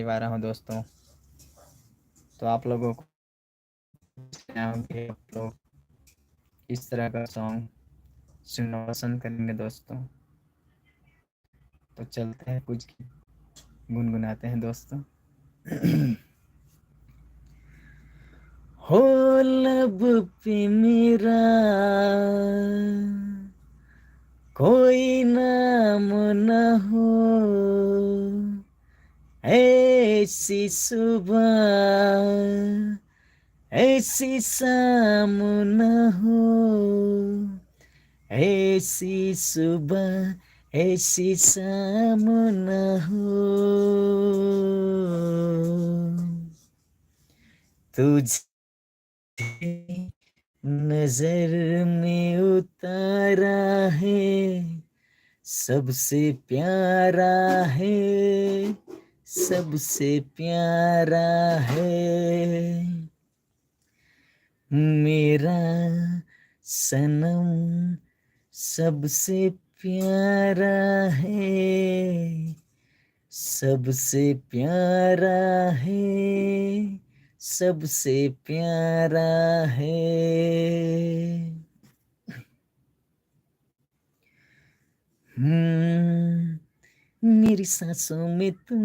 गा रहा हूँ दोस्तों। तो आप लोगों को आप लोग इस तरह का सॉन्ग सुनना पसंद करेंगे दोस्तों। तो चलते हैं, कुछ गुनगुनाते हैं दोस्तों। हो लब पे मेरा कोई नाम न हो, ऐसी सुबह ऐसी शाम न हो, ऐसी सुबह ऐसी शाम न हो, तुझे नजर में उतारा है, सबसे प्यारा है, सबसे प्यारा है मेरा सनम, सबसे प्यारा है, सबसे प्यारा है, सबसे प्यारा है। मेरी सांसों में तुम,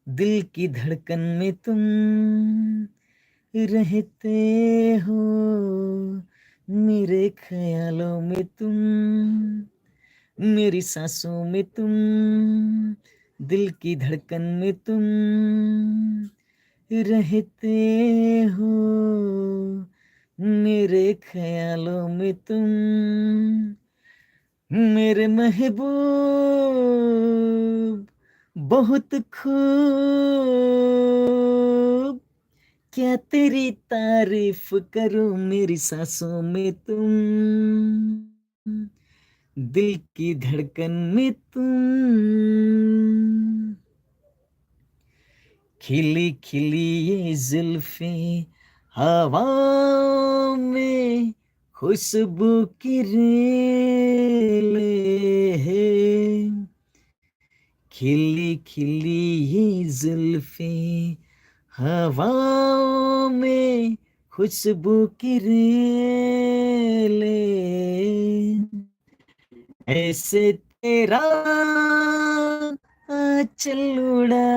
दिल की धड़कन में तुम रहते हो, मेरे ख्यालों में तुम, मेरी सांसों में तुम, दिल की धड़कन में तुम रहते हो, मेरे ख्यालों में तुम, मेरे महबूब बहुत खूब, क्या तेरी तारीफ करूं, मेरी सांसों में तुम, दिल की धड़कन में तुम, खिली खिली ये जुल्फे हवा में खुशबू की रेले है, खिली खिली ये जुल्फे हवा में खुशबू की रेले, ऐसे तेरा आंचल उड़ा,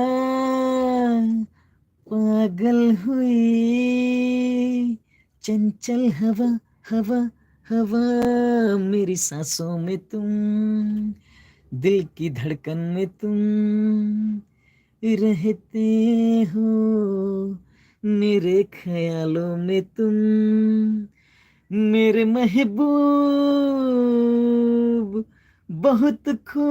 पागल हुई चंचल हवा, हवा हवा, मेरी सांसों में तुम, दिल की धड़कन में तुम रहते हो, मेरे ख्यालों में तुम, मेरे महबूब बहुत खूब,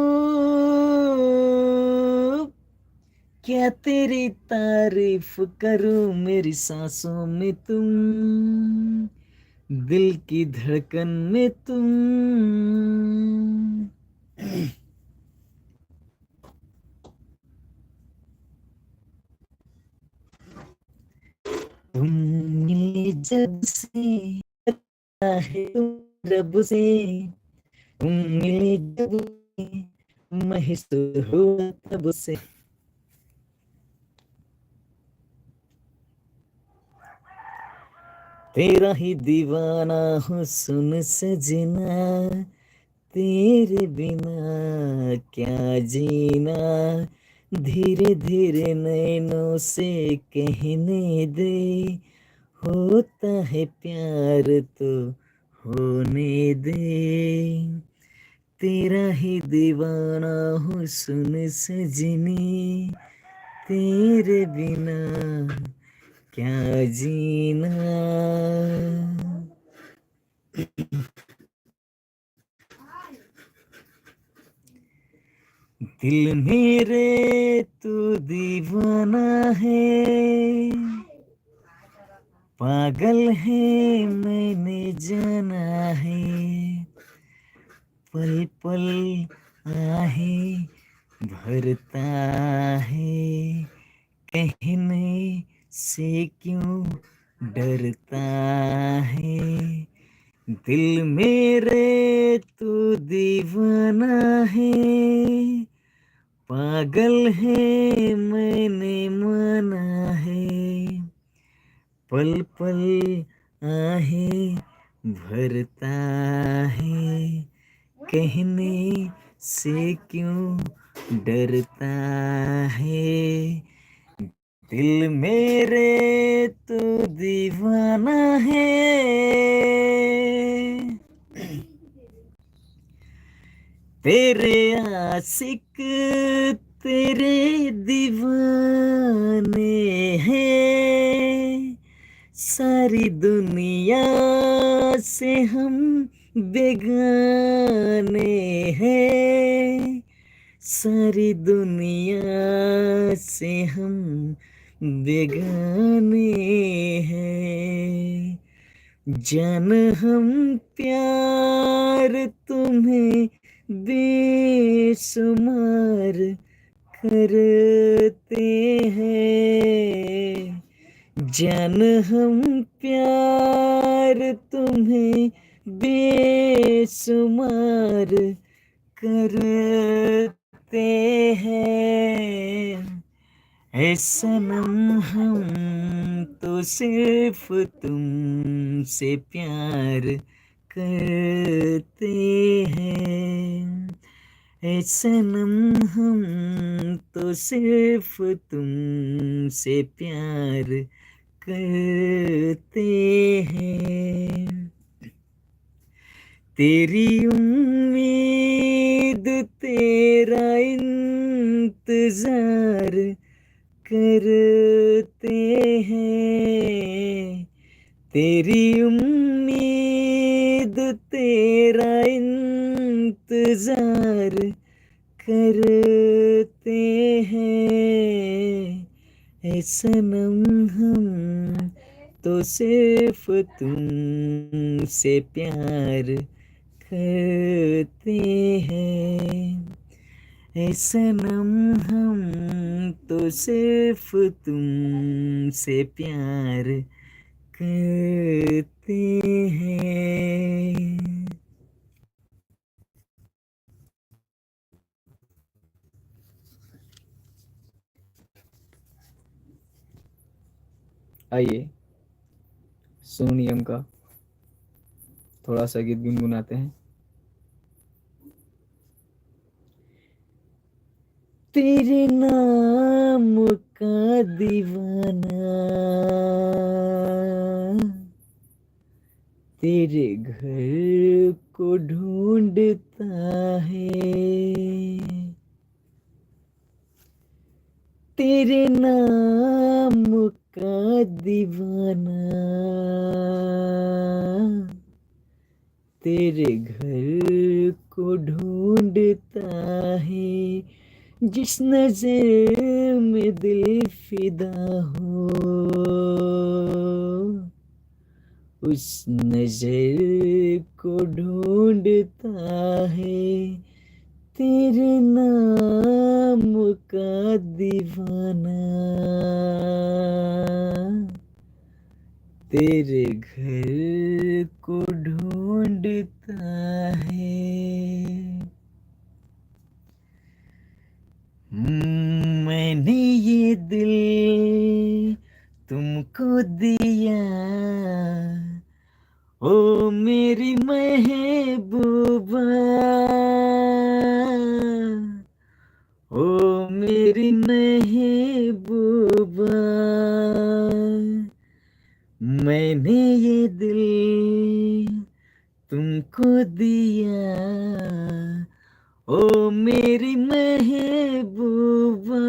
क्या तेरी तारीफ करूं, मेरी सांसों में तुम, दिल की धड़कन में तुम। तुम मिले जब से है तुम रब से, तुम मिले जब से महसूस हुआ तब से, तेरा ही दीवाना हूँ सुन सजना, तेरे बिना क्या जीना, धीरे धीरे नैनों से कहने दे, होता है प्यार तो होने दे, तेरा ही दीवाना हूँ सुन सजनी, तेरे बिना क्या जीना। दिल मेरे तू दीवाना है, पागल है मैंने जाना है, पल पल आहे भरता है, कहने से क्यों डरता है, दिल मेरे तू दीवाना है, पागल है मैंने माना है, पल पल आहें भरता है, कहने से क्यों डरता है, दिल मेरे तो दीवाना है, तेरे आशिक तेरे दीवाने हैं, सारी दुनिया से हम बेगाने हैं, सारी दुनिया से हम बेगाने हैं, जान हम प्यार तुम्हें बेशुमार करते हैं, जान हम प्यार तुम्हें बेशुमार करते हैं, ऐ सनम हम तो सिर्फ तुमसे प्यार करते हैं, ऐ सनम हम तो सिर्फ तुमसे प्यार करते हैं, तेरी उम्मीद तेरा इंतजार करते हैं, तेरी उम्मीद तेरा इंतजार करते हैं, ऐ सनम हम तो सिर्फ तुमसे प्यार करते हैं, ऐ सनम हम तो सिर्फ तुमसे प्यार करते हैं। आइए सोनू निगम का थोड़ा सा गीत गुनगुनाते हैं। तेरे नाम का दीवाना तेरे घर को ढूंढता है, तेरे नाम का दीवाना तेरे घर को ढूंढता है, जिस नजर में दिल फिदा हो उस नजर को ढूंढता है, तेरे नाम का दीवाना तेरे घर को ढूंढता है। मैंने ये दिल तुमको दिया, ओ मेरी महबूबा, ओ मेरी महबूबा, मैंने ये दिल तुमको दिया, ओ मेरी महबूबा,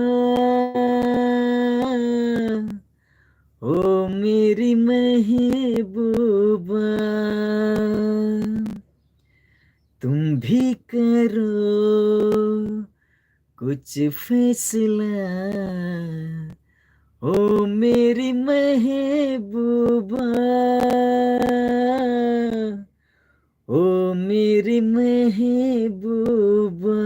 ओ मेरी महबूबा, तुम भी करो कुछ फैसला, ओ मेरी महबूबा, ओ मेरी महबूबा।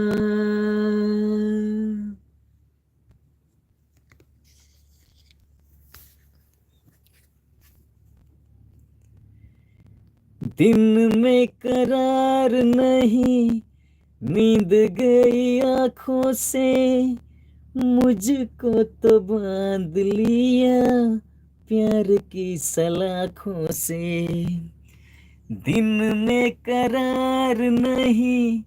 दिन में करार नहीं नींद गई आंखों से, मुझको तो बांध लिया प्यार की सलाखों से। दिन में करार नहीं,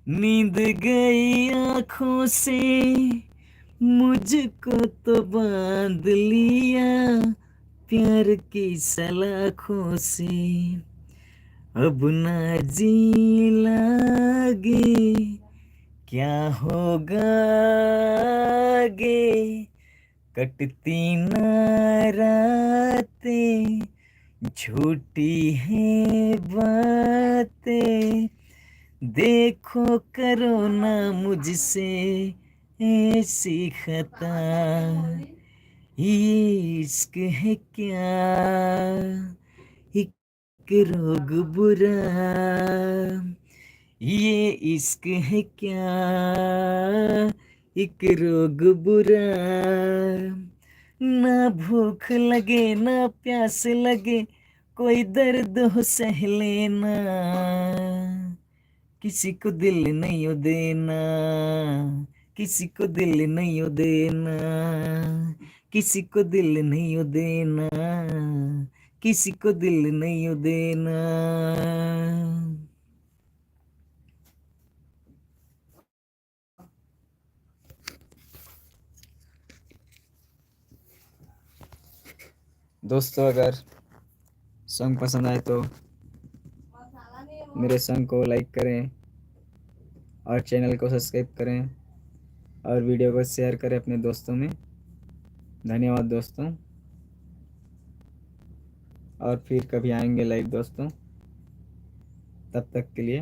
नींद गई आंखों से, मुझको तो बांध लिया प्यार की सलाखों से। अब ना जी लागे, क्या होगा आगे, कटती ना रातें, झूठी है बातें, देखो करो ना मुझसे ऐसी खता, ये इश्क है क्या, एक रोग बुरा, ये इश्क है क्या, एक रोग बुरा। ना भूख लगे ना प्यास लगे, कोई दर्द हो सह लेना, किसी को दिल नहीं हो देना, किसी को दिल नहीं हो देना, किसी को दिल नहीं हो देना, किसी को दिल नहीं हो देना। दोस्तों अगर सॉन्ग पसंद आए तो मेरे सॉन्ग को लाइक करें और चैनल को सब्सक्राइब करें और वीडियो को शेयर करें अपने दोस्तों में। धन्यवाद दोस्तों, और फिर कभी आएंगे लाइव दोस्तों, तब तक के लिए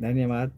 धन्यवाद।